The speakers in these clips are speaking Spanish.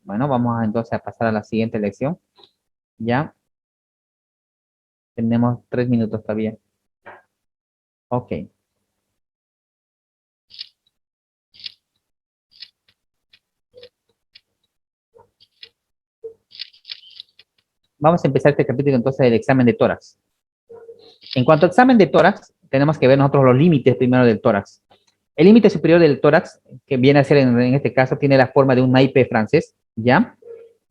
Bueno, vamos entonces a pasar a la siguiente lección. Ya, tenemos 3 minutos todavía. Ok. Vamos a empezar este capítulo entonces del examen de tórax. En cuanto al examen de tórax, tenemos que ver nosotros los límites primero del tórax. El límite superior del tórax, que viene a ser en este caso, tiene la forma de un naipes francés, ¿ya?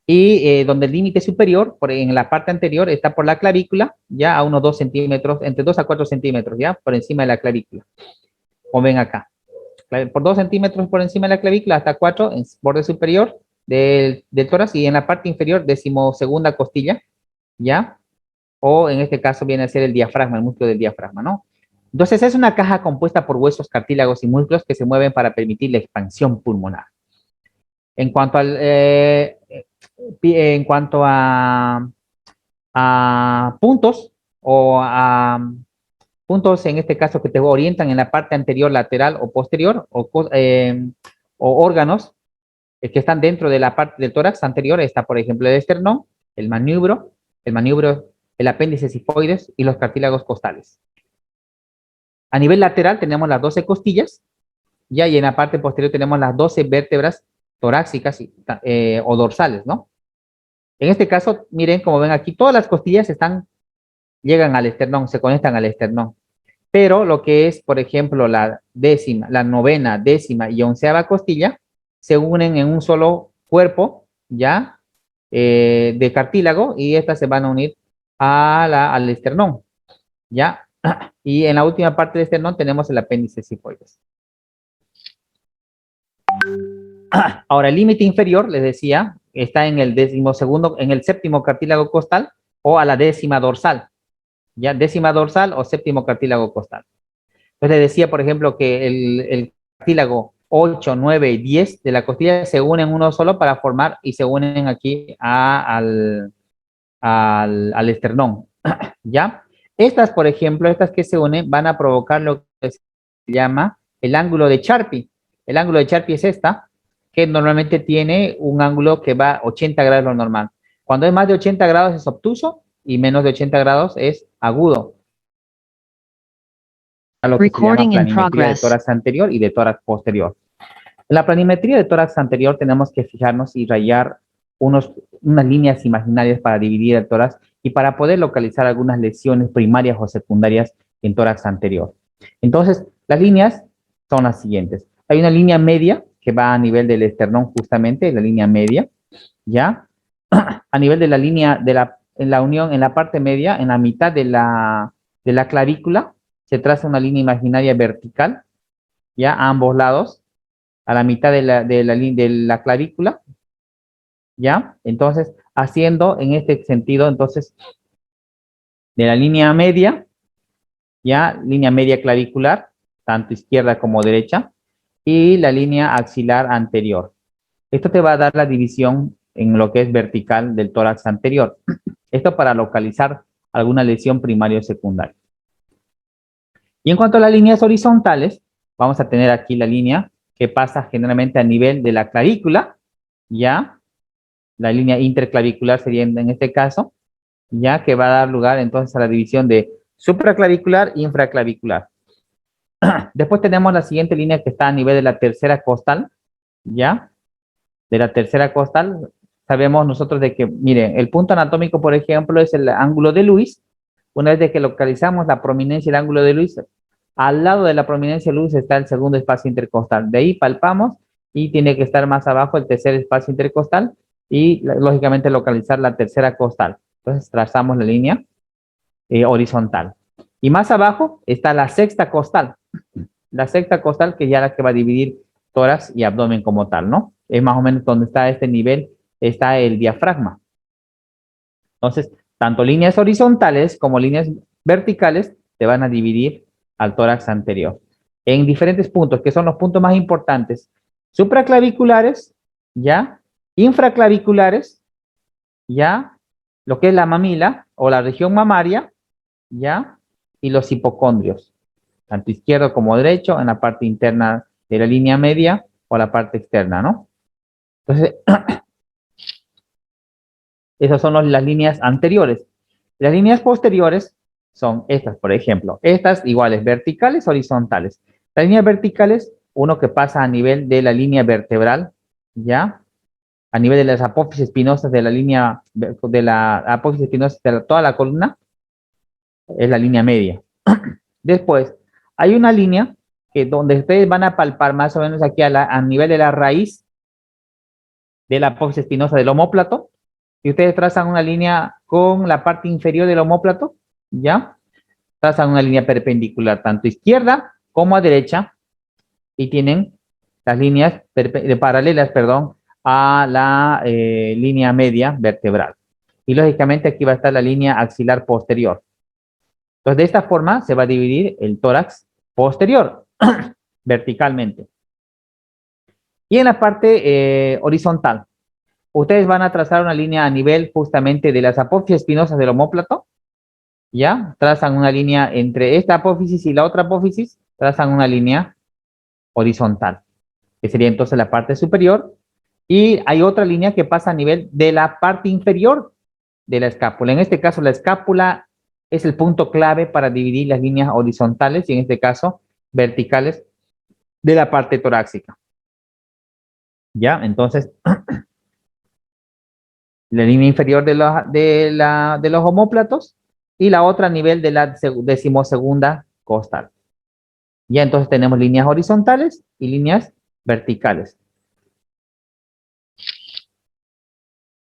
Y donde el límite superior, en la parte anterior, está por la clavícula, ya a unos 2 centímetros, entre 2 a 4 centímetros, ya, por encima de la clavícula. Como ven acá. Por 2 centímetros por encima de la clavícula hasta 4 en borde superior del tórax y en la parte inferior, 12ª costilla, ¿ya? O en este caso viene a ser el diafragma, el músculo del diafragma, ¿no? Entonces es una caja compuesta por huesos, cartílagos y músculos que se mueven para permitir la expansión pulmonar. En cuanto a puntos o a puntos en este caso que te orientan en la parte anterior, lateral o posterior o órganos que están dentro de la parte del tórax anterior, está por ejemplo el esternón, el maniubro, el apéndice sifoides y los cartílagos costales. A nivel lateral tenemos las 12 costillas, ya, y en la parte posterior tenemos las 12 vértebras torácicas o dorsales, ¿no? En este caso, miren, como ven aquí, todas las costillas llegan al esternón, se conectan al esternón. Pero lo que es, por ejemplo, la novena, 10ª y 11ª costilla, se unen en un solo cuerpo, ¿ya? De cartílago, y estas se van a unir al esternón, ¿ya? Y en la última parte del esternón tenemos el apéndice sifoides. Ahora, el límite inferior, les decía, está en el 12º, en el 7º cartílago costal o a la 10ª dorsal, ¿ya? 10ª dorsal o 7º cartílago costal. Entonces les decía, por ejemplo, que el cartílago 8, 9 y 10 de la costilla se unen uno solo para formar y se unen aquí al esternón, ¿ya? Estas, por ejemplo, estas que se unen van a provocar lo que se llama el ángulo de Charpy. El ángulo de Charpy es esta, que normalmente tiene un ángulo que va a 80 grados lo normal. Cuando es más de 80 grados es obtuso y menos de 80 grados es agudo. A lo que se llama planimetría de tórax anterior y de tórax posterior. En la planimetría de tórax anterior tenemos que fijarnos y rayar unas líneas imaginarias para dividir el tórax y para poder localizar algunas lesiones primarias o secundarias en tórax anterior. Entonces, las líneas son las siguientes. Hay una línea media que va a nivel del esternón justamente, la línea media, ¿ya? A nivel de la línea, en la unión, en la parte media, en la mitad de la clavícula, se traza una línea imaginaria vertical, ya a ambos lados, a la mitad de la clavícula, ¿ya? Entonces, haciendo en este sentido, entonces, de la línea media, ¿ya? Línea media clavicular, tanto izquierda como derecha, y la línea axilar anterior. Esto te va a dar la división en lo que es vertical del tórax anterior. Esto para localizar alguna lesión primaria o secundaria. Y en cuanto a las líneas horizontales, vamos a tener aquí la línea que pasa generalmente a nivel de la clavícula, ¿ya? La línea interclavicular sería en este caso, ya que va a dar lugar entonces a la división de supraclavicular e infraclavicular. Después tenemos la siguiente línea que está a nivel de la tercera costal, ¿ya? De la tercera costal, sabemos nosotros de que, miren, el punto anatómico, por ejemplo, es el ángulo de Lewis. Una vez de que localizamos la prominencia del ángulo de Lewis, al lado de la prominencia de Lewis está el segundo espacio intercostal. De ahí palpamos y tiene que estar más abajo el tercer espacio intercostal y, lógicamente, localizar la tercera costal. Entonces, trazamos la línea horizontal. Y más abajo está la sexta costal. La sexta costal, que ya la que va a dividir tórax y abdomen como tal, ¿no? Es más o menos donde está este nivel, está el diafragma. Entonces, tanto líneas horizontales como líneas verticales te van a dividir al tórax anterior en diferentes puntos, que son los puntos más importantes: supraclaviculares, ya, infraclaviculares, ya, lo que es la mamila o la región mamaria, ya, y los hipocondrios, tanto izquierdo como derecho, en la parte interna de la línea media o la parte externa, ¿no? Entonces, Esas son las líneas anteriores. Las líneas posteriores son estas, por ejemplo. Estas iguales, verticales, horizontales. Las líneas verticales, uno que pasa a nivel de la línea vertebral, ¿ya? A nivel de las apófisis espinosas de la línea, de la apófisis espinosa de toda la columna, es la línea media. Después, hay una línea que donde ustedes van a palpar más o menos aquí a nivel de la raíz de la apófisis espinosa del omóplato, y ustedes trazan una línea con la parte inferior del omóplato, ¿ya? Trazan una línea perpendicular tanto izquierda como a derecha y tienen las líneas paralelas, perdón, a la línea media vertebral. Y lógicamente aquí va a estar la línea axilar posterior. Entonces, de esta forma se va a dividir el tórax posterior, verticalmente. Y en la parte horizontal, ustedes van a trazar una línea a nivel justamente de las apófisis espinosas del omóplato, ¿ya? Trazan una línea entre esta apófisis y la otra apófisis, trazan una línea horizontal, que sería entonces la parte superior, y hay otra línea que pasa a nivel de la parte inferior de la escápula. En este caso, la escápula es el punto clave para dividir las líneas horizontales y en este caso verticales de la parte torácica. ¿Ya? Entonces, la línea inferior de los omóplatos y la otra a nivel de la decimosegunda costal. Ya entonces tenemos líneas horizontales y líneas verticales.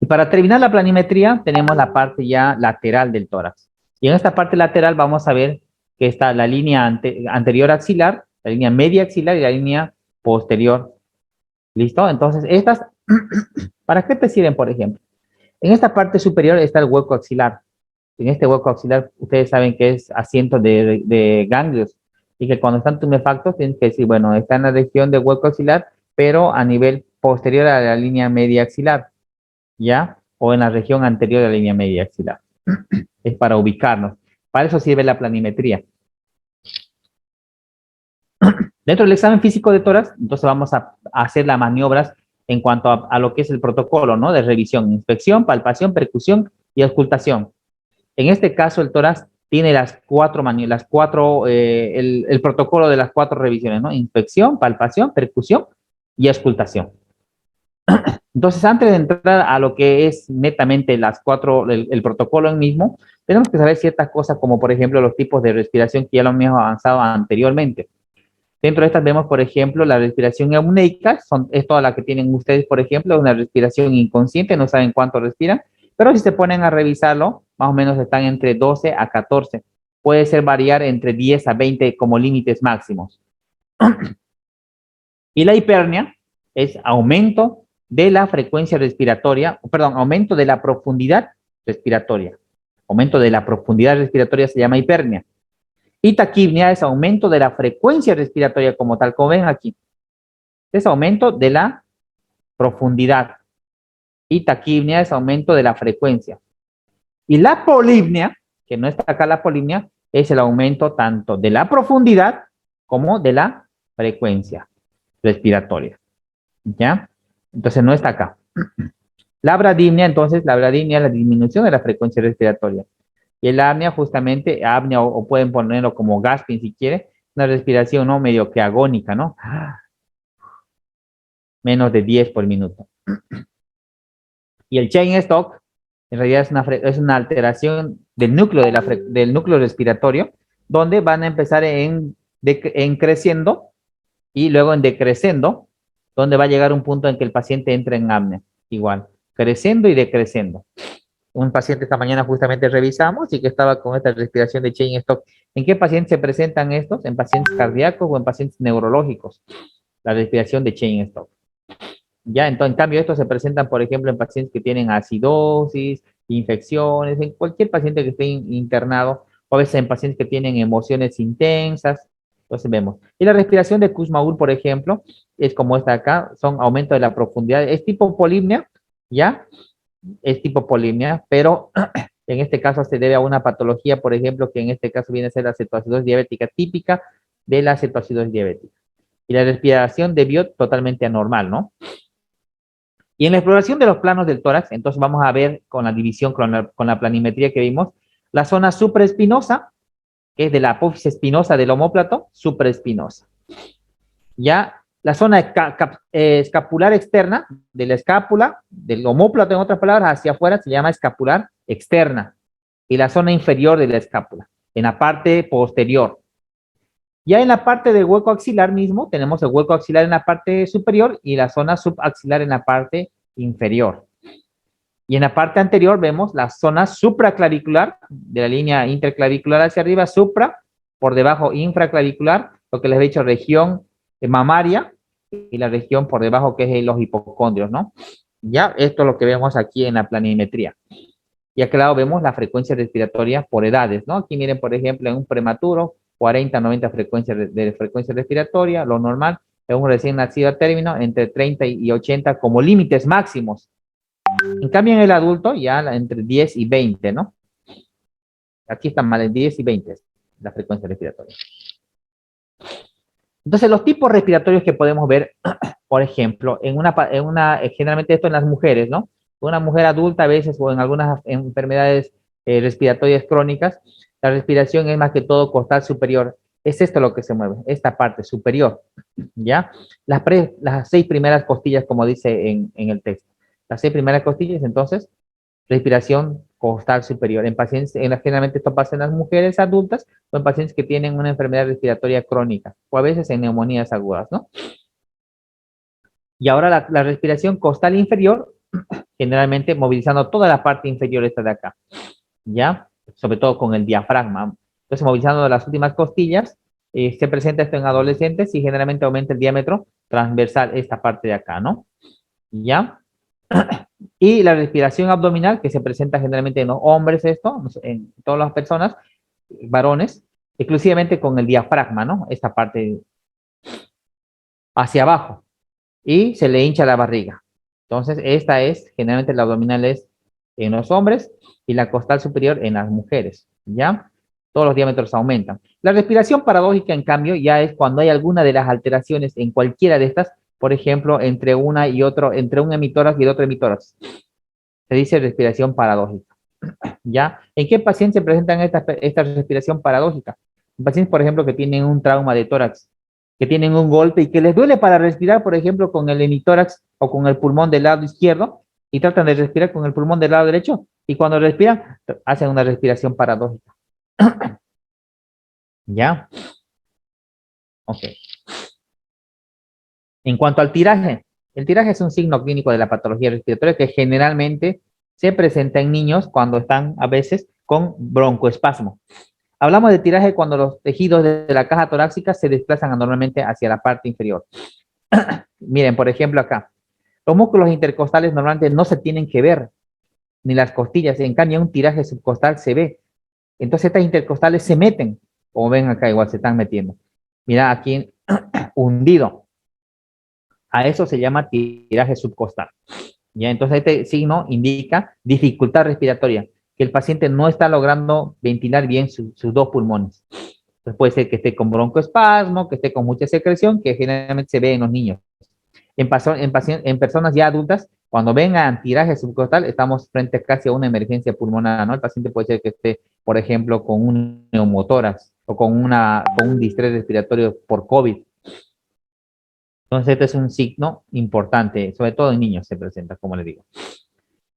Y para terminar la planimetría, tenemos la parte ya lateral del tórax. Y en esta parte lateral vamos a ver que está la línea anterior axilar, la línea media axilar y la línea posterior. ¿Listo? Entonces, estas, ¿para qué te sirven, por ejemplo? En esta parte superior está el hueco axilar. En este hueco axilar, ustedes saben que es asiento de ganglios y que cuando están tumefactos, tienen que decir, bueno, está en la región del hueco axilar, pero a nivel posterior a la línea media axilar. ¿Ya? O en la región anterior de la línea media axilar. Es para ubicarnos. Para eso sirve la planimetría. Dentro del examen físico de tórax, entonces vamos a hacer las maniobras en cuanto a lo que es el protocolo, ¿no? De revisión, inspección, palpación, percusión y auscultación. En este caso, el tórax tiene el protocolo de las 4 revisiones, ¿no? Inspección, palpación, percusión y auscultación. Entonces, antes de entrar a lo que es netamente el protocolo en mismo, tenemos que saber ciertas cosas como, por ejemplo, los tipos de respiración que ya lo hemos avanzado anteriormente. Dentro de estas vemos, por ejemplo, la respiración eumnéica, es toda la que tienen ustedes, por ejemplo, una respiración inconsciente, no saben cuánto respiran, pero si se ponen a revisarlo, más o menos están entre 12 a 14. Puede ser variar entre 10 a 20 como límites máximos. Y la hipernia es aumento de la frecuencia respiratoria, perdón, aumento de la profundidad respiratoria. Aumento de la profundidad respiratoria se llama hipernia. Y taquipnia es aumento de la frecuencia respiratoria como tal, como ven aquí. Es aumento de la profundidad. Y taquipnia es aumento de la frecuencia. Y la polipnia, que no está acá la polipnia, es el aumento tanto de la profundidad como de la frecuencia respiratoria. ¿Ya? Entonces no está acá. La bradimnia, entonces, la bradimnia es la disminución de la frecuencia respiratoria. Y el apnea, justamente, apnea o pueden ponerlo como gasping si quiere, una respiración, ¿no? Medio que agónica, ¿no? Menos de 10 por minuto. Y el chain stop, en realidad es una alteración del núcleo, del núcleo respiratorio, donde van a empezar en creciendo y luego en decreciendo, donde va a llegar un punto en que el paciente entra en apnea. Igual, creciendo y decreciendo. Un paciente esta mañana justamente revisamos y que estaba con esta respiración de chain stop. ¿En qué pacientes se presentan estos? ¿En pacientes cardíacos o en pacientes neurológicos? La respiración de chain stop. Ya, entonces, en cambio, estos se presentan, por ejemplo, en pacientes que tienen acidosis, infecciones, en cualquier paciente que esté internado, o a veces en pacientes que tienen emociones intensas. Entonces vemos. Y la respiración de Kussmaul, por ejemplo, es como esta acá, son aumento de la profundidad. Es tipo polipnia, ¿ya? Es tipo polipnia, pero en este caso se debe a una patología, por ejemplo, que en este caso viene a ser la cetoacidosis diabética típica de la cetoacidosis diabética. Y la respiración de Biot totalmente anormal, ¿no? Y en la exploración de los planos del tórax, entonces vamos a ver con la división, con la planimetría que vimos, la zona supraespinosa, que es de la apófisis espinosa del omóplato, supraespinosa. Ya la zona escapular externa de la escápula, del omóplato, en otras palabras, hacia afuera, se llama escapular externa. Y la zona inferior de la escápula, en la parte posterior. Ya en la parte del hueco axilar mismo, tenemos el hueco axilar en la parte superior y la zona subaxilar en la parte inferior. Y en la parte anterior vemos la zona supraclavicular, de la línea interclavicular hacia arriba, supra, por debajo infraclavicular, lo que les he dicho, región mamaria, y la región por debajo que es los hipocondrios, ¿no? Ya, esto es lo que vemos aquí en la planimetría. Y acá lado vemos la frecuencia respiratoria por edades, ¿no? Aquí miren, por ejemplo, en un prematuro, 40, 90 frecuencias de frecuencia respiratoria, lo normal, en un recién nacido a término, entre 30 y 80 como límites máximos. En cambio, en el adulto, ya entre 10 y 20, ¿no? Aquí están más de 10 y 20 la frecuencia respiratoria. Entonces, los tipos respiratorios que podemos ver, por ejemplo, generalmente esto en las mujeres, ¿no? Una mujer adulta a veces o en algunas enfermedades respiratorias crónicas, la respiración es más que todo costal superior. Es esto lo que se mueve, esta parte superior, ¿ya? Las 6 primeras costillas, como dice en el texto. Las 6 primeras costillas, entonces, respiración costal superior. En pacientes, generalmente esto pasa en las mujeres adultas o en pacientes que tienen una enfermedad respiratoria crónica o a veces en neumonías agudas, ¿no? Y ahora la respiración costal inferior, generalmente movilizando toda la parte inferior esta de acá, ¿ya? Sobre todo con el diafragma. Entonces, movilizando las últimas costillas, se presenta esto en adolescentes y generalmente aumenta el diámetro transversal esta parte de acá, ¿no? ¿Ya? Y la respiración abdominal, que se presenta generalmente en los hombres, en todas las personas, varones, exclusivamente con el diafragma, ¿no? Esta parte hacia abajo. Y se le hincha la barriga. Entonces, esta es, generalmente la abdominal es en los hombres y la costal superior en las mujeres, ¿ya? Todos los diámetros aumentan. La respiración paradójica, en cambio, ya es cuando hay alguna de las alteraciones en cualquiera de estas, por ejemplo, entre una y otro, entre un hemitórax y el otro hemitórax. Se dice respiración paradójica, ¿ya? ¿En qué pacientes se presentan esta respiración paradójica? En pacientes, por ejemplo, que tienen un trauma de tórax, que tienen un golpe y que les duele para respirar, por ejemplo, con el hemitórax o con el pulmón del lado izquierdo, y tratan de respirar con el pulmón del lado derecho, y cuando respiran, hacen una respiración paradójica. ¿Ya? Ok. En cuanto al tiraje, el tiraje es un signo clínico de la patología respiratoria que generalmente se presenta en niños cuando están a veces con broncoespasmo. Hablamos de tiraje cuando los tejidos de la caja torácica se desplazan anormalmente hacia la parte inferior. Miren, por ejemplo, acá. Los músculos intercostales normalmente no se tienen que ver, ni las costillas. En cambio, un tiraje subcostal se ve. Entonces, estas intercostales se meten. Como ven acá, igual se están metiendo. Mira, aquí hundido. A eso se llama tiraje subcostal. ¿Ya? Entonces, este signo indica dificultad respiratoria, que el paciente no está logrando ventilar bien sus dos pulmones. Entonces, puede ser que esté con broncoespasmo, que esté con mucha secreción, que generalmente se ve en los niños. En personas ya adultas, cuando vengan tiraje subcostal, estamos frente casi a una emergencia pulmonar, ¿no? El paciente puede ser que esté, por ejemplo, con un neumotórax o con un distrés respiratorio por COVID. Entonces, este es un signo importante, sobre todo en niños se presenta, como les digo.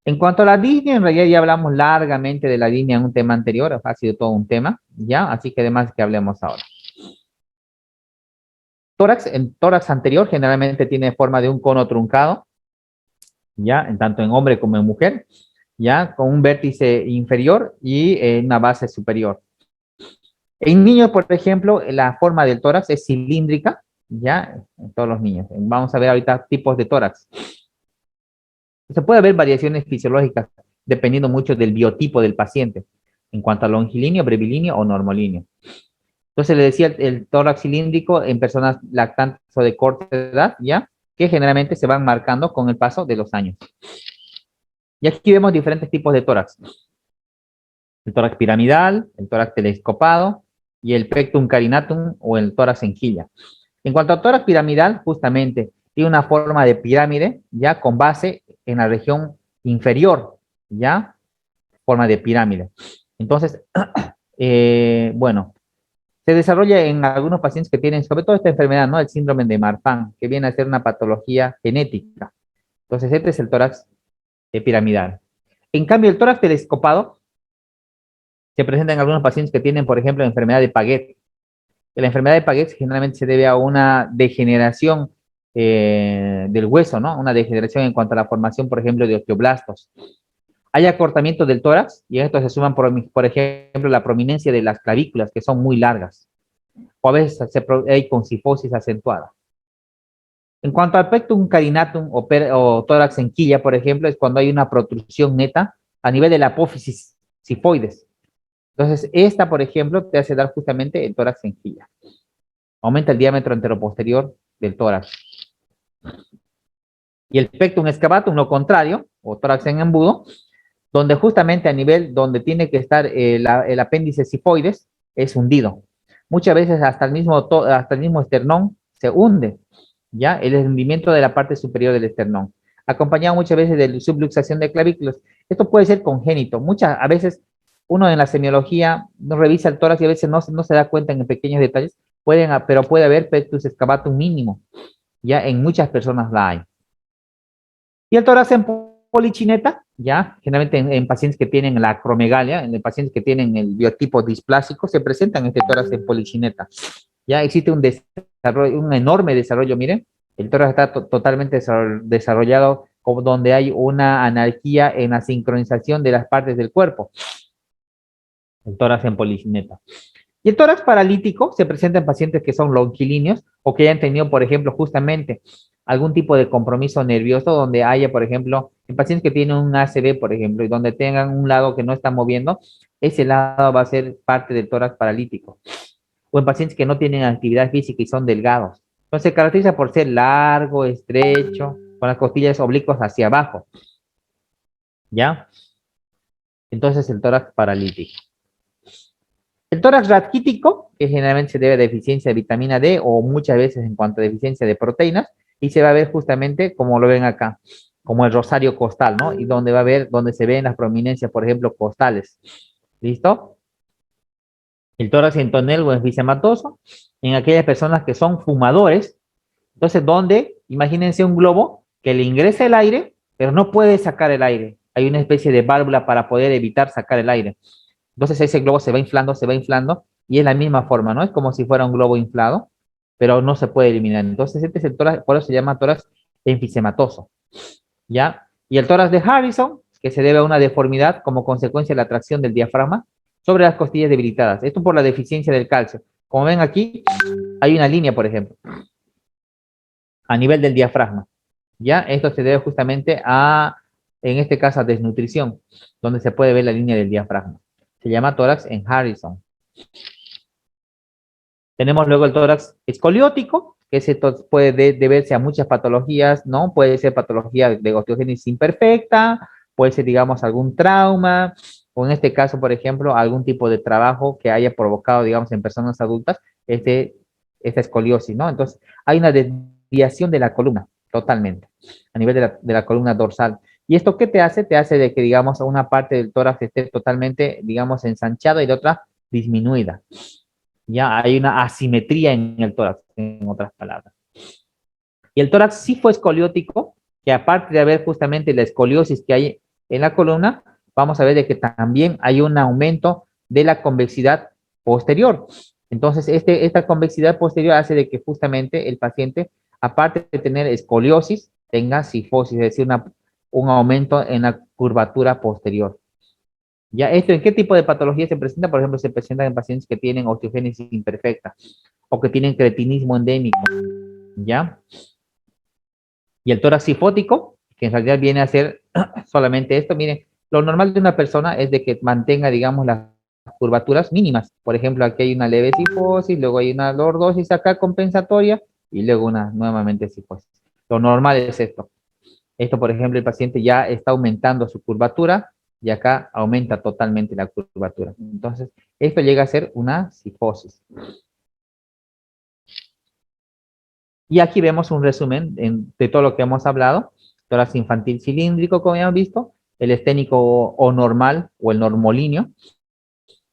En cuanto a la disnea, en realidad ya hablamos largamente de la disnea en un tema anterior, ha sido todo un tema, ¿ya? Así que además que hablemos ahora. El tórax anterior generalmente tiene forma de un cono truncado, ¿ya? Tanto en hombre como en mujer, ¿ya? Con un vértice inferior y una base superior. En niños, por ejemplo, la forma del tórax es cilíndrica, ¿ya? En todos los niños. Vamos a ver ahorita tipos de tórax. Se puede ver variaciones fisiológicas dependiendo mucho del biotipo del paciente, en cuanto a longilíneo, brevilíneo o normolíneo. Entonces le decía el tórax cilíndrico en personas lactantes o de corta edad, ¿ya? Que generalmente se van marcando con el paso de los años. Y aquí vemos diferentes tipos de tórax. El tórax piramidal, el tórax telescopado y el pectum carinatum o el tórax en quilla. En cuanto al tórax piramidal, justamente tiene una forma de pirámide, ya con base en la región inferior, ¿ya? Forma de pirámide. Entonces, bueno, se desarrolla en algunos pacientes que tienen, sobre todo esta enfermedad, ¿no? El síndrome de Marfan, que viene a ser una patología genética. Entonces, este es el tórax piramidal. En cambio, el tórax telescopado se presenta en algunos pacientes que tienen, por ejemplo, enfermedad de Paget. La enfermedad de Paget generalmente se debe a una degeneración del hueso, ¿no? Una degeneración en cuanto a la formación, por ejemplo, de osteoblastos. Hay acortamiento del tórax y esto se suman, por ejemplo, la prominencia de las clavículas, que son muy largas. O a veces hay concifosis acentuada. En cuanto al pectum carinatum o tórax en quilla, por ejemplo, es cuando hay una protrusión neta a nivel de la apófisis sifoides. Entonces, esta, por ejemplo, te hace dar justamente el tórax en quilla. Aumenta el diámetro anteroposterior del tórax. Y el pectum excavatum, lo contrario, o tórax en embudo, donde justamente a nivel donde tiene que estar el apéndice sifoides, es hundido. Muchas veces hasta el mismo esternón se hunde, ¿ya? El hundimiento de la parte superior del esternón, acompañado muchas veces de subluxación de clavículas. Esto puede ser congénito. A veces uno en la semiología no revisa el tórax y a veces no se da cuenta en pequeños detalles, pero puede haber pectus excavatum mínimo, ya en muchas personas la hay. Y el tórax en polichineta, ya, generalmente en pacientes que tienen la acromegalia, en pacientes que tienen el biotipo displásico, se presentan este tórax en polichineta. Ya existe un enorme desarrollo, miren, el tórax está totalmente desarrollado donde hay una anarquía en la sincronización de las partes del cuerpo. El tórax en polichineta. Y el tórax paralítico se presenta en pacientes que son longilíneos o que hayan tenido, por ejemplo, justamente algún tipo de compromiso nervioso donde haya, por ejemplo, en pacientes que tienen un ACV, por ejemplo, y donde tengan un lado que no está moviendo, ese lado va a ser parte del tórax paralítico. O en pacientes que no tienen actividad física y son delgados. Entonces se caracteriza por ser largo, estrecho, con las costillas oblicuas hacia abajo. ¿Ya? Entonces el tórax paralítico. El tórax raquítico, que generalmente se debe a deficiencia de vitamina D o muchas veces en cuanto a deficiencia de proteínas, y se va a ver justamente como lo ven acá, como el rosario costal, ¿no? Y donde se ven las prominencias, por ejemplo, costales. ¿Listo? El tórax entonel o enfisematoso, en aquellas personas que son fumadores, entonces donde, imagínense un globo que le ingresa el aire, pero no puede sacar el aire. Hay una especie de válvula para poder evitar sacar el aire. Entonces ese globo se va inflando, y es la misma forma, ¿no? Es como si fuera un globo inflado, pero no se puede eliminar. Entonces este es el tórax, por eso se llama tórax enfisematoso, ¿ya? Y el tórax de Harrison, que se debe a una deformidad como consecuencia de la tracción del diafragma sobre las costillas debilitadas. Esto por la deficiencia del calcio. Como ven aquí, hay una línea, por ejemplo, a nivel del diafragma, ¿ya? Esto se debe justamente en este caso, a desnutrición, donde se puede ver la línea del diafragma. Se llama tórax en Harrison. Tenemos luego el tórax escoliótico, que ese puede deberse a muchas patologías, ¿no? Puede ser patología de osteogénesis imperfecta, puede ser, digamos, algún trauma, o en este caso, por ejemplo, algún tipo de trabajo que haya provocado, digamos, en personas adultas, esta escoliosis, ¿no? Entonces, hay una desviación de la columna, totalmente, a nivel de la columna dorsal. ¿Y esto qué te hace? Te hace de que, digamos, una parte del tórax esté totalmente, digamos, ensanchada y la otra disminuida. Ya hay una asimetría en el tórax, en otras palabras. Y el tórax sifoescoliótico, que aparte de haber justamente la escoliosis que hay en la columna, vamos a ver de que también hay un aumento de la convexidad posterior. Entonces, esta convexidad posterior hace de que justamente el paciente, aparte de tener escoliosis, tenga sifosis, es decir, un aumento en la curvatura posterior. ¿Ya esto en qué tipo de patología se presenta? Por ejemplo, se presenta en pacientes que tienen osteogénesis imperfecta o que tienen cretinismo endémico, ¿ya? Y el tórax sifótico, que en realidad viene a ser solamente esto, miren, lo normal de una persona es de que mantenga, digamos, las curvaturas mínimas. Por ejemplo, aquí hay una leve sifosis, luego hay una lordosis acá compensatoria y luego una nuevamente sifosis. Lo normal es esto. Esto, por ejemplo, el paciente ya está aumentando su curvatura y acá aumenta totalmente la curvatura. Entonces, esto llega a ser una sifosis. Y aquí vemos un resumen de todo lo que hemos hablado. tórax infantil cilíndrico, como hemos visto, el esténico o normal, o el normolíneo,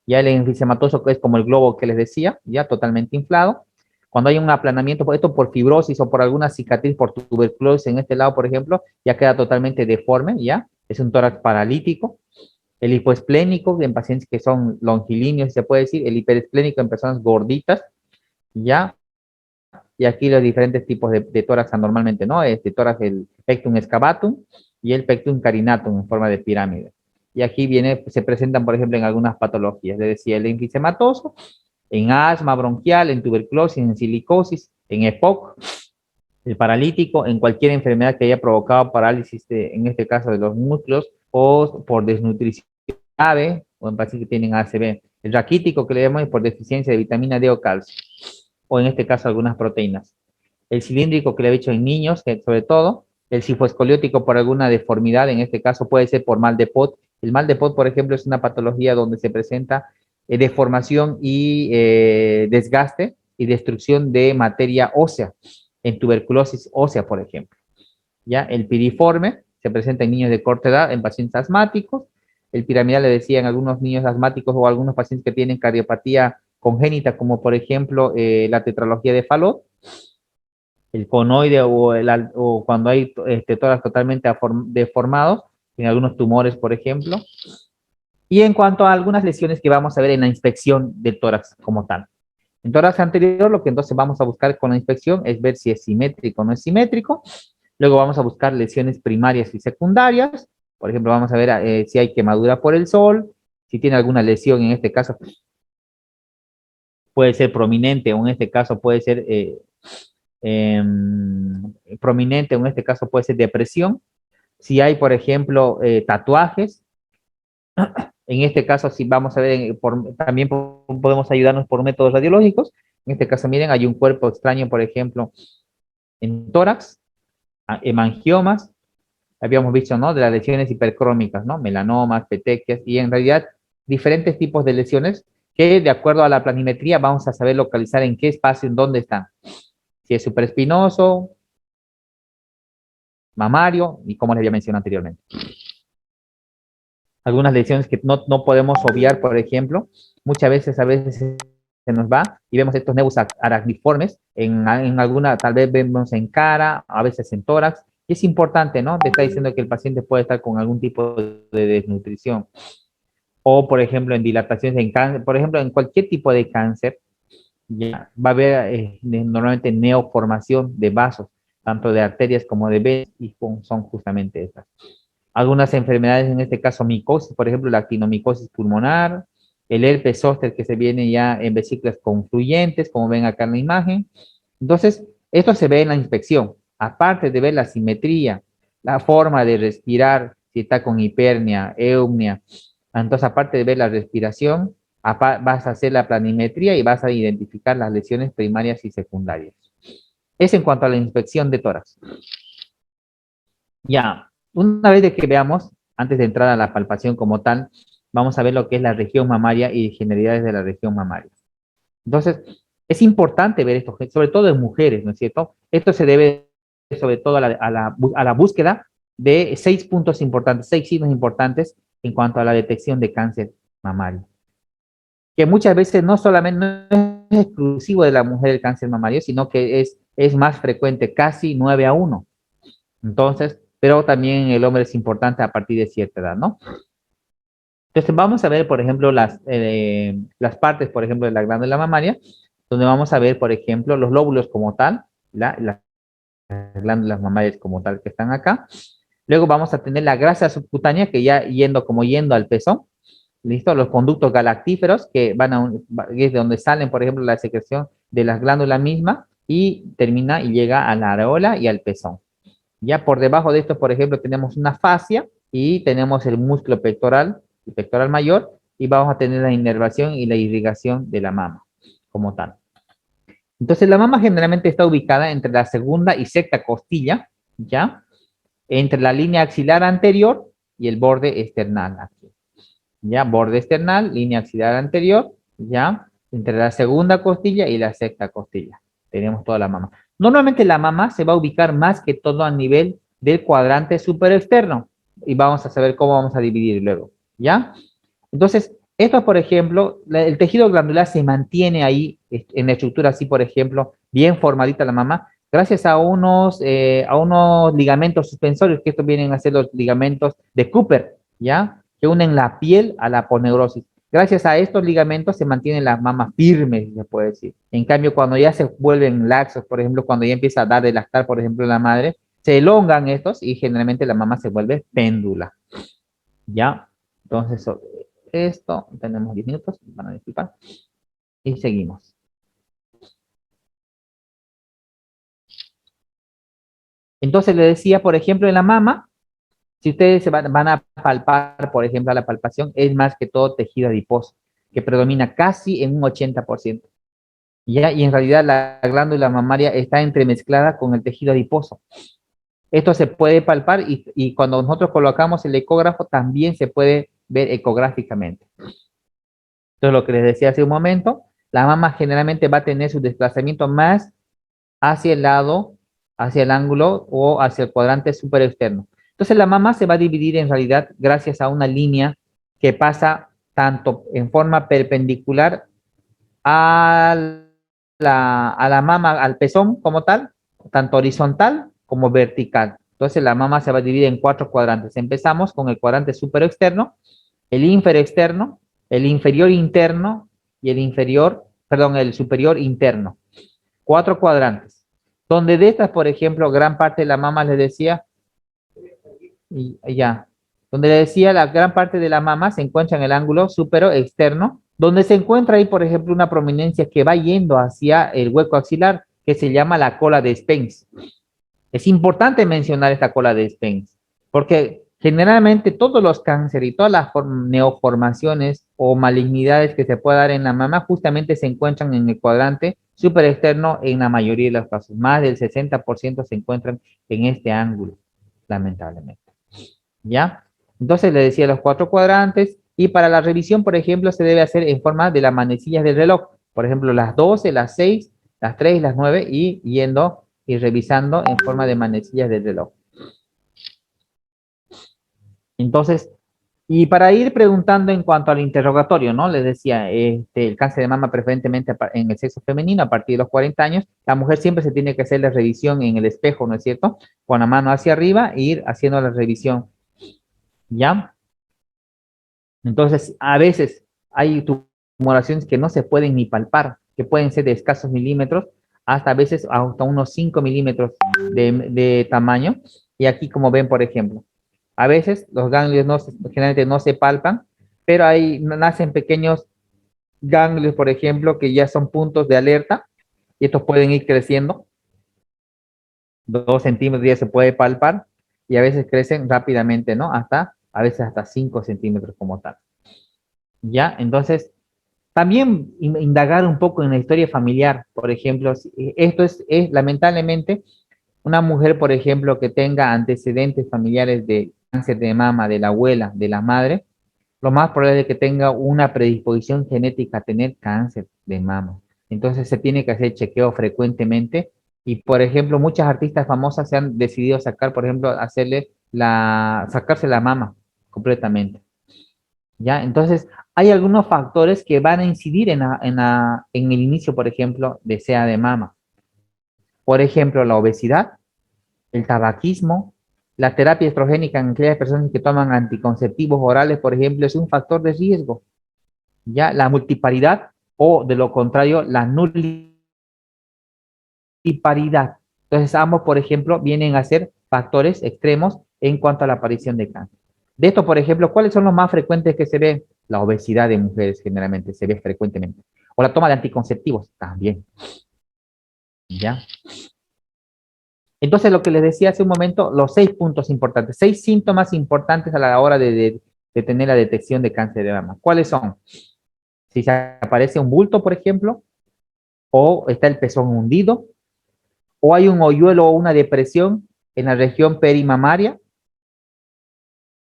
ya el enfisematoso es como el globo que les decía, ya totalmente inflado. Cuando hay un aplanamiento, esto por fibrosis o por alguna cicatriz, por tuberculosis en este lado, por ejemplo, ya queda totalmente deforme, ya, es un tórax paralítico. El hipoesplénico en pacientes que son longilíneos, se puede decir, el hiperesplénico en personas gorditas, ya, y aquí los diferentes tipos de tórax anormalmente, ¿no? Este tórax, el pectum excavatum y el pectum carinatum en forma de pirámide. Y aquí viene, se presentan, por ejemplo, en algunas patologías, es decir, el enfisematoso, en asma bronquial, en tuberculosis, en silicosis, en EPOC, el paralítico, en cualquier enfermedad que haya provocado parálisis, en este caso de los músculos, o por desnutrición grave, o en pacientes que tienen ACV. El raquítico, que le llamamos por deficiencia de vitamina D o calcio, o en este caso algunas proteínas. El cilíndrico, que le he dicho en niños, que sobre todo. El cifoescoliótico por alguna deformidad, en este caso puede ser por mal de Pot. El mal de Pot, por ejemplo, es una patología donde se presenta deformación y desgaste y destrucción de materia ósea, en tuberculosis ósea, por ejemplo. ¿Ya? El piriforme se presenta en niños de corta edad, en pacientes asmáticos. El piramidal, le decía, en algunos niños asmáticos o algunos pacientes que tienen cardiopatía congénita, como por ejemplo la tetralogía de Fallot. El conoide o cuando hay tórax totalmente deformados, en algunos tumores, por ejemplo. Y en cuanto a algunas lesiones que vamos a ver en la inspección del tórax como tal. En tórax anterior, lo que entonces vamos a buscar con la inspección es ver si es simétrico o no es simétrico. Luego vamos a buscar lesiones primarias y secundarias. Por ejemplo, vamos a ver si hay quemadura por el sol, si tiene alguna lesión, en este caso puede ser prominente o en este caso puede ser prominente, o en este caso puede ser depresión. Si hay, por ejemplo, tatuajes, en este caso, si vamos a ver, también podemos ayudarnos por métodos radiológicos. En este caso, miren, hay un cuerpo extraño, por ejemplo, en tórax, hemangiomas, habíamos visto, ¿no? De las lesiones hipercrómicas, ¿no? Melanomas, petequias, y en realidad diferentes tipos de lesiones que, de acuerdo a la planimetría, vamos a saber localizar en qué espacio, en dónde están. Si es supraespinoso, mamario, y como les había mencionado anteriormente. Algunas lesiones que no podemos obviar, por ejemplo, muchas veces, a veces se nos va y vemos estos nebus aracniformes, en alguna, tal vez vemos en cara, a veces en tórax, y es importante, ¿no? Te está diciendo que el paciente puede estar con algún tipo de desnutrición. O, por ejemplo, en dilataciones en cáncer, por ejemplo, en cualquier tipo de cáncer, ya va a haber normalmente neoformación de vasos, tanto de arterias como de venas, y son justamente estas. Algunas enfermedades, en este caso micosis, por ejemplo, la actinomicosis pulmonar, el herpes zóster que se viene ya en vesículas confluyentes, como ven acá en la imagen. Entonces, esto se ve en la inspección. Aparte de ver la simetría, la forma de respirar, si está con hipernia, eumnia, entonces aparte de ver la respiración, vas a hacer la planimetría y vas a identificar las lesiones primarias y secundarias. Es en cuanto a la inspección de tórax. Ya, una vez de que veamos, antes de entrar a la palpación como tal, vamos a ver lo que es la región mamaria y generalidades de la región mamaria. Entonces, es importante ver esto, sobre todo en mujeres, ¿no es cierto? Esto se debe sobre todo a la búsqueda de 6 puntos importantes, 6 signos importantes en cuanto a la detección de cáncer mamario. Que muchas veces no solamente no es exclusivo de la mujer el cáncer mamario, sino que es más frecuente, casi 9-1. Entonces, pero también en el hombre es importante a partir de cierta edad, ¿no? Entonces, vamos a ver, por ejemplo, las partes, por ejemplo, de la glándula mamaria, donde vamos a ver, por ejemplo, los lóbulos como tal, las glándulas mamarias como tal que están acá. Luego vamos a tener la grasa subcutánea, que ya yendo al pezón, ¿listo? Los conductos galactíferos, que es de donde salen, por ejemplo, la secreción de las glándulas mismas, y termina y llega a la areola y al pezón. Ya por debajo de esto, por ejemplo, tenemos una fascia y tenemos el músculo pectoral, el pectoral mayor, y vamos a tener la inervación y la irrigación de la mama como tal. Entonces, la mama generalmente está ubicada entre la segunda y sexta costilla, ¿ya? Entre la línea axilar anterior y el borde external. Aquí. ¿Ya? Borde external, línea axilar anterior, ¿ya? Entre la segunda costilla y la sexta costilla. Tenemos toda la mama. Normalmente la mama se va a ubicar más que todo a nivel del cuadrante superexterno. Y vamos a saber cómo vamos a dividir luego, ¿ya? Entonces, esto, por ejemplo, el tejido glandular se mantiene ahí en la estructura así, por ejemplo, bien formadita la mama, gracias a unos ligamentos suspensorios, que estos vienen a ser los ligamentos de Cooper, ¿ya? Que unen la piel a la aponeurosis. Gracias a estos ligamentos se mantiene la mama firme, se puede decir. En cambio, cuando ya se vuelven laxos, por ejemplo, cuando ya empieza a dar de lactar, por ejemplo, la madre, se elongan estos y generalmente la mama se vuelve péndula, ¿ya? Entonces, esto, tenemos 10 minutos, van a disculpar, y seguimos. Entonces le decía, por ejemplo, en la mama, si ustedes van a palpar, por ejemplo, a la palpación, es más que todo tejido adiposo, que predomina casi en un 80%. ¿Ya? Y en realidad la glándula mamaria está entremezclada con el tejido adiposo. Esto se puede palpar y cuando nosotros colocamos el ecógrafo también se puede ver ecográficamente. Entonces, lo que les decía hace un momento, la mama generalmente va a tener su desplazamiento más hacia el lado, hacia el ángulo o hacia el cuadrante superexterno. Entonces, la mama se va a dividir en realidad gracias a una línea que pasa tanto en forma perpendicular a la mama, al pezón como tal, tanto horizontal como vertical. Entonces, la mama se va a dividir en 4 cuadrantes. Empezamos con el cuadrante superexterno, el inferoexterno, el inferior interno y el inferior, perdón, el superior interno. 4 cuadrantes. Donde de estas, por ejemplo, gran parte de la mama les decía, y ya, donde le decía la gran parte de la mama se encuentra en el ángulo superoexterno, donde se encuentra ahí, por ejemplo, una prominencia que va yendo hacia el hueco axilar, que se llama la cola de Spence. Es importante mencionar esta cola de Spence, porque generalmente todos los cánceres y todas las neoformaciones o malignidades que se puede dar en la mama justamente se encuentran en el cuadrante superexterno en la mayoría de los casos. Más del 60% se encuentran en este ángulo, lamentablemente. ¿Ya? Entonces le decía los 4 cuadrantes y para la revisión, por ejemplo, se debe hacer en forma de las manecillas del reloj. Por ejemplo, las 12, las 6, las 3 y las 9 y yendo y revisando en forma de manecillas del reloj. Entonces, y para ir preguntando en cuanto al interrogatorio, ¿no? Les decía, el cáncer de mama preferentemente en el sexo femenino a partir de los 40 años, la mujer siempre se tiene que hacer la revisión en el espejo, ¿no es cierto? Con la mano hacia arriba e ir haciendo la revisión, ¿ya? Entonces, a veces hay tumoraciones que no se pueden ni palpar, que pueden ser de escasos milímetros, hasta a veces hasta unos 5 milímetros de tamaño. Y aquí, como ven, por ejemplo, a veces los ganglios generalmente no se palpan, pero ahí nacen pequeños ganglios, por ejemplo, que ya son puntos de alerta, y estos pueden ir creciendo. 2 centímetros ya se puede palpar, y a veces crecen rápidamente, ¿no? A veces hasta 5 centímetros como tal. ¿Ya? Entonces, también indagar un poco en la historia familiar, por ejemplo, esto es lamentablemente una mujer, por ejemplo, que tenga antecedentes familiares de cáncer de mama de la abuela, de la madre, lo más probable es que tenga una predisposición genética a tener cáncer de mama. Entonces se tiene que hacer chequeo frecuentemente y, por ejemplo, muchas artistas famosas se han decidido sacar, por ejemplo, sacarse la mama completamente. ¿Ya? Entonces, hay algunos factores que van a incidir en el inicio, por ejemplo, de SEA de mama. Por ejemplo, la obesidad, el tabaquismo, la terapia estrogénica en aquellas personas que toman anticonceptivos orales, por ejemplo, es un factor de riesgo. ¿Ya? La multiparidad o, de lo contrario, la nuliparidad. Entonces, ambos, por ejemplo, vienen a ser factores extremos en cuanto a la aparición de cáncer. De esto, por ejemplo, ¿cuáles son los más frecuentes que se ven? La obesidad de mujeres generalmente se ve frecuentemente. O la toma de anticonceptivos también. ¿Ya? Entonces, lo que les decía hace un momento, los 6 puntos importantes, 6 síntomas importantes a la hora de tener la detección de cáncer de mama. ¿Cuáles son? Si se aparece un bulto, por ejemplo, o está el pezón hundido, o hay un hoyuelo o una depresión en la región perimamaria,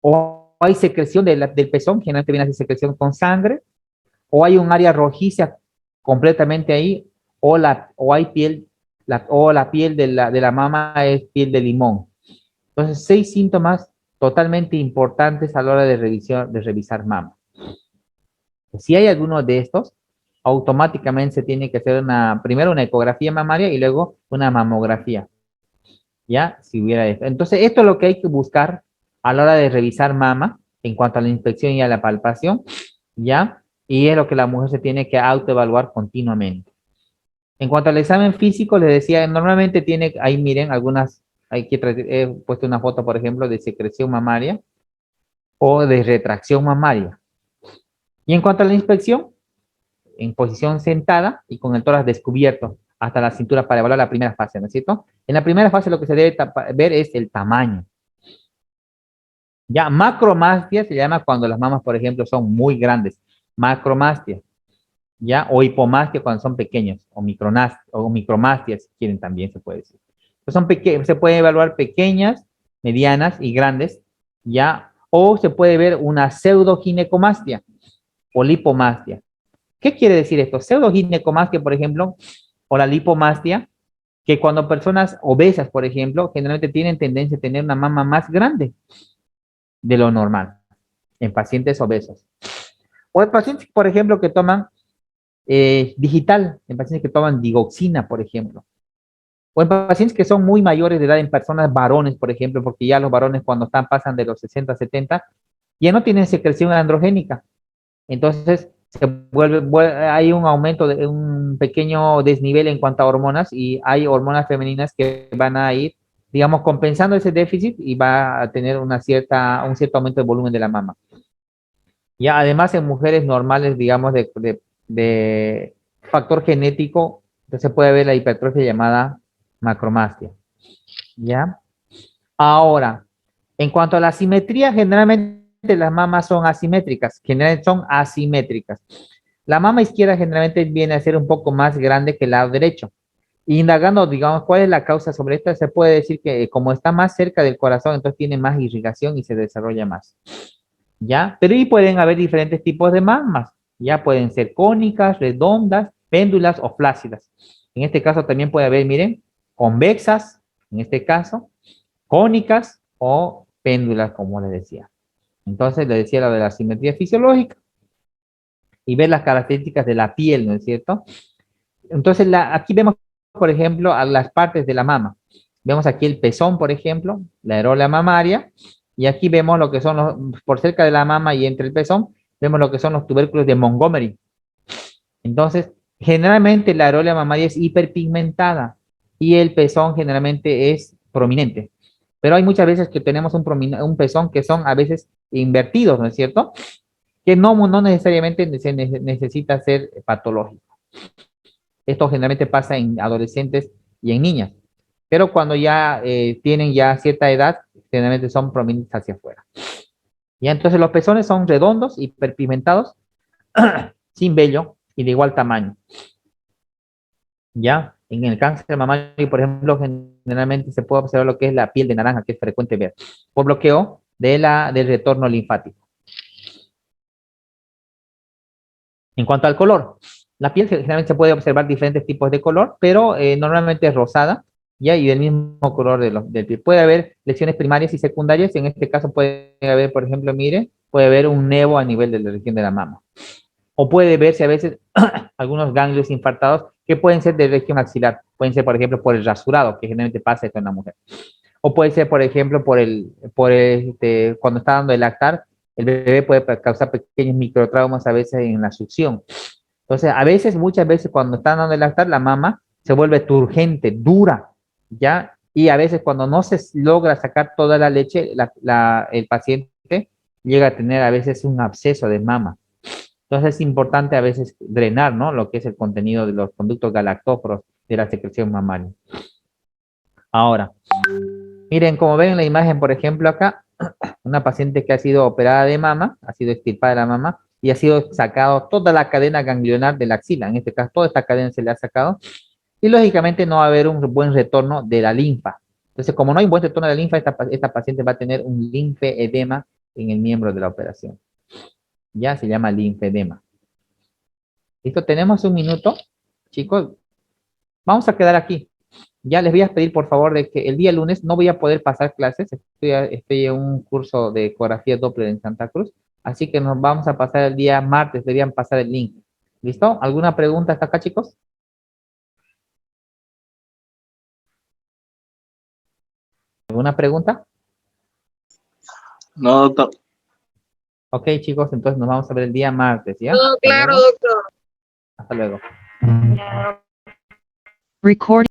o hay secreción del pezón, generalmente viene a ser secreción con sangre, o hay un área rojiza completamente ahí, o hay piel, o la piel de la mama es piel de limón. Entonces, 6 síntomas totalmente importantes a la hora de revisar mama. Si hay alguno de estos, automáticamente se tiene que hacer primero una ecografía mamaria y luego una mamografía. ¿Ya? Si hubiera esto. Entonces, esto es lo que hay que buscar a la hora de revisar mama en cuanto a la inspección y a la palpación, ¿ya? Y es lo que la mujer se tiene que autoevaluar continuamente. En cuanto al examen físico, les decía, normalmente tiene, ahí miren, algunas, he puesto una foto, por ejemplo, de secreción mamaria o de retracción mamaria. Y en cuanto a la inspección, en posición sentada y con el tórax descubierto hasta la cintura para evaluar la primera fase, ¿no es cierto? En la primera fase lo que se debe ver es el tamaño. Ya macromastia se llama cuando las mamas, por ejemplo, son muy grandes. Macromastia, ya, o hipomastia cuando son pequeños, o micromastia, si quieren también se puede decir. Se puede evaluar pequeñas, medianas y grandes, ya, o se puede ver una pseudoginecomastia o lipomastia. ¿Qué quiere decir esto? Pseudoginecomastia, por ejemplo, o la lipomastia, que cuando personas obesas, por ejemplo, generalmente tienen tendencia a tener una mama más grande de lo normal en pacientes obesos. O en pacientes, por ejemplo, que toman digital, en pacientes que toman digoxina, por ejemplo. O en pacientes que son muy mayores de edad, en personas varones, por ejemplo, porque ya los varones cuando pasan de los 60 a 70, ya no tienen secreción androgénica. Entonces, hay un aumento, de un pequeño desnivel en cuanto a hormonas y hay hormonas femeninas que van a ir, digamos, compensando ese déficit y va a tener un cierto aumento de volumen de la mama. Ya, además, en mujeres normales, digamos, de factor genético, se puede ver la hipertrofia llamada macromastia. ¿Ya? Ahora, en cuanto a la simetría, generalmente las mamas son asimétricas, generalmente son asimétricas. La mama izquierda generalmente viene a ser un poco más grande que el lado derecho. Indagando, digamos, cuál es la causa sobre esto, se puede decir que como está más cerca del corazón, entonces tiene más irrigación y se desarrolla más. ¿Ya? Pero ahí pueden haber diferentes tipos de mamas, ya pueden ser cónicas, redondas, péndulas o flácidas. En este caso también puede haber, miren, convexas, en este caso, cónicas o péndulas, como les decía. Entonces, les decía lo de la simetría fisiológica y ver las características de la piel, ¿no es cierto? Entonces, aquí vemos, por ejemplo, a las partes de la mama. Vemos aquí el pezón, por ejemplo, la areola mamaria, y aquí vemos lo que son por cerca de la mama y entre el pezón, vemos lo que son los tubérculos de Montgomery. Entonces, generalmente la areola mamaria es hiperpigmentada y el pezón generalmente es prominente. Pero hay muchas veces que tenemos un pezón que son a veces invertidos, ¿no es cierto? Que no necesariamente necesita ser patológico. Esto generalmente pasa en adolescentes y en niñas, pero cuando ya tienen ya cierta edad, generalmente son prominentes hacia afuera. Y entonces los pezones son redondos, hiperpigmentados, sin vello y de igual tamaño. Ya, en el cáncer mamario, por ejemplo, generalmente se puede observar lo que es la piel de naranja, que es frecuente ver, por bloqueo del retorno linfático. En cuanto al color, la piel generalmente se puede observar diferentes tipos de color, pero normalmente es rosada, ¿ya? Y del mismo color del piel. Puede haber lesiones primarias y secundarias, en este caso puede haber, por ejemplo, mire, puede haber un nevo a nivel de la región de la mama. O puede verse a veces algunos ganglios infartados que pueden ser de región axilar, pueden ser, por ejemplo, por el rasurado, que generalmente pasa esto en la mujer. O puede ser, por ejemplo, cuando está dando el lactar, el bebé puede causar pequeños microtraumas a veces en la succión. Entonces, muchas veces cuando están dando el lactar, la mama se vuelve turgente, dura, ¿ya? Y a veces cuando no se logra sacar toda la leche, el paciente llega a tener a veces un absceso de mama. Entonces es importante a veces drenar, ¿no? Lo que es el contenido de los conductos galactóforos de la secreción mamaria. Ahora, miren, como ven en la imagen, por ejemplo, acá, una paciente que ha sido operada de mama, ha sido extirpada de la mama y ha sido sacado toda la cadena ganglionar de la axila. En este caso, toda esta cadena se le ha sacado y lógicamente no va a haber un buen retorno de la linfa. Entonces, como no hay buen retorno de la linfa, esta paciente va a tener un linfedema en el miembro de la operación. Ya se llama linfedema. ¿Listo? Tenemos un minuto, chicos. Vamos a quedar aquí. Ya les voy a pedir, por favor, de que el día lunes no voy a poder pasar clases. Estoy en un curso de ecografía Doppler en Santa Cruz. Así que nos vamos a pasar el día martes. Deberían pasar el link. ¿Listo? ¿Alguna pregunta hasta acá, chicos? ¿Alguna pregunta? No, doctor. Ok, chicos, entonces nos vamos a ver el día martes, ¿ya? No, claro, doctor. Hasta luego. Record.